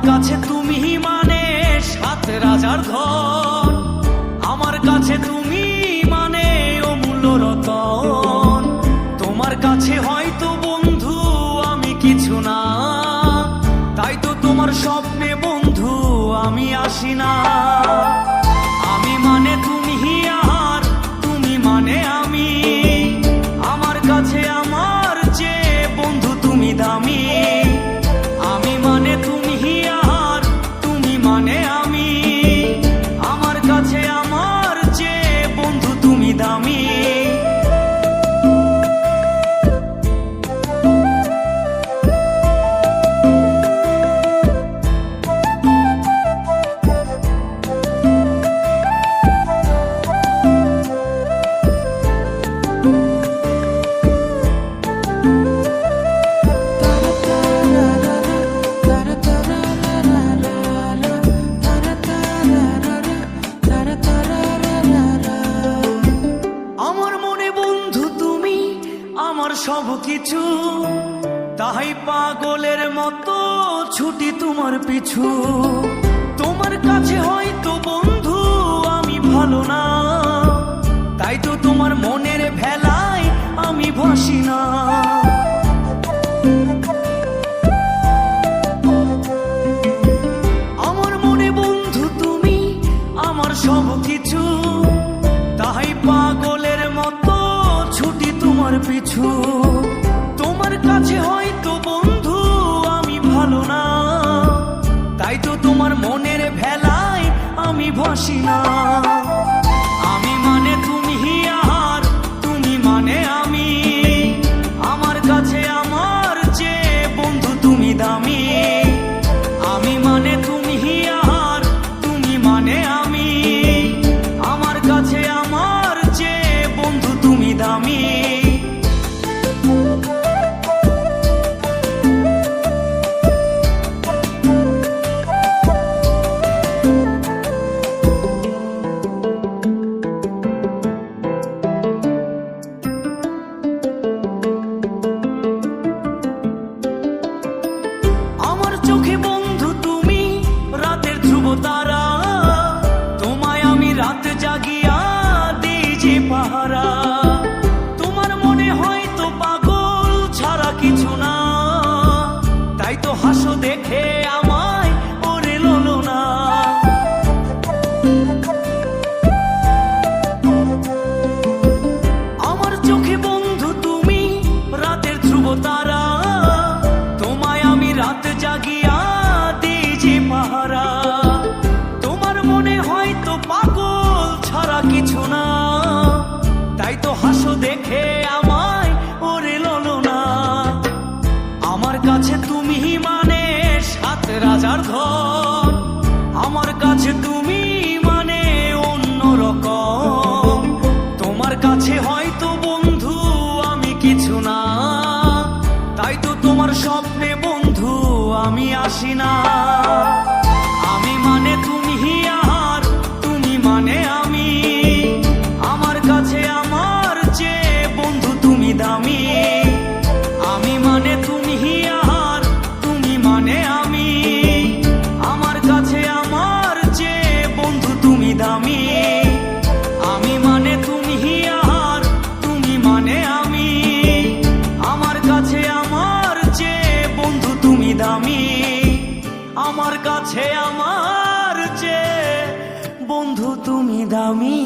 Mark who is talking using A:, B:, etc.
A: কাছে তুমি মানে সাত রাজার ধন, আমার কাছে তুমি মানে অমূল্য রতন। তোমার কাছে হয়তো বন্ধু আমি কিছু না, তাই তো তোমার স্বপ্নে বন্ধু আমি আসি না। আমি মানে তুমি আর তুমি মানে আমি, আমার কাছে আমার চেয়ে বন্ধু তুমি দামি। আমি মানে তুমি আর তুমি মানে আমি, আমার কাছে আমার চেয়ে বন্ধু তুমি দামি। আমার সব কিছু, তাই পাগলের মতো ছুটি তোমার পিছু। তোমার কাছে হয়তো বন্ধু আমি ভালো না, তাই তো তোমার মনের ভেলায় আমি ভাসি না। আমার মনে বন্ধু তুমি আমার সব কিছু, তাই পাগলের মতো ছুটি তোমার পিছু। তোমার কাছে হয়তো বন্ধু আমি ভালো না, তাই তো তোমার মনের ভেলায় আমি ভাসি না। আমি মানে তুমি আর তুমি মানে আমি, আমার কাছে আমার চেয়ে বন্ধু তুমি দামি। আমি মানে তুমি আর তুমি মানে আমি, আমার কাছে আমার চেয়ে বন্ধু তুমি দামি। আমার চোখে বন্ধু তুমি রাতের ধ্রুব তারা, তোমায় আমি রাত জাগিয়া দিই যে পাহারা। তোমার মনে হয়তো পাগল ছাড়া কিছু না, তাই তো হাসো দেখে আমায় ওরে লোলো না। আমার চোখে বন্ধু তুমি রাতের ধ্রুব তারা, তোমায় আমি রাত জাগিয়া দিই যে পাহারা। তোমার মনে হয়তো পাগল ছাড়া কিছু না, তাই তো হাসো দেখে আমায় ওরে লোলো না। আমার কাছে তুমি মানে সাত রাজার ধন, আমার কাছে তুমি মানে অন্য রকম। তোমার কাছে হয়তো বন্ধু আমি কিছু না, তাই তো তোমার স্বপ্নে বন্ধু আমি আসি না। আমি মানে তুমি আর তুমি মানে আমি, আমার কাছে আমার চেয়ে বন্ধু তুমি দামি। আমি মানে তুমি আর তুমি মানে আমি, আমার কাছে আমার চেয়ে বন্ধু তুমি দামি। আমি মানে তুমি আর তুমি মানে আমি, আমার কাছে আমার চেয়ে বন্ধু তুমি দামি। আমার কাছে আমার চেয়ে বন্ধু তুমি দামি।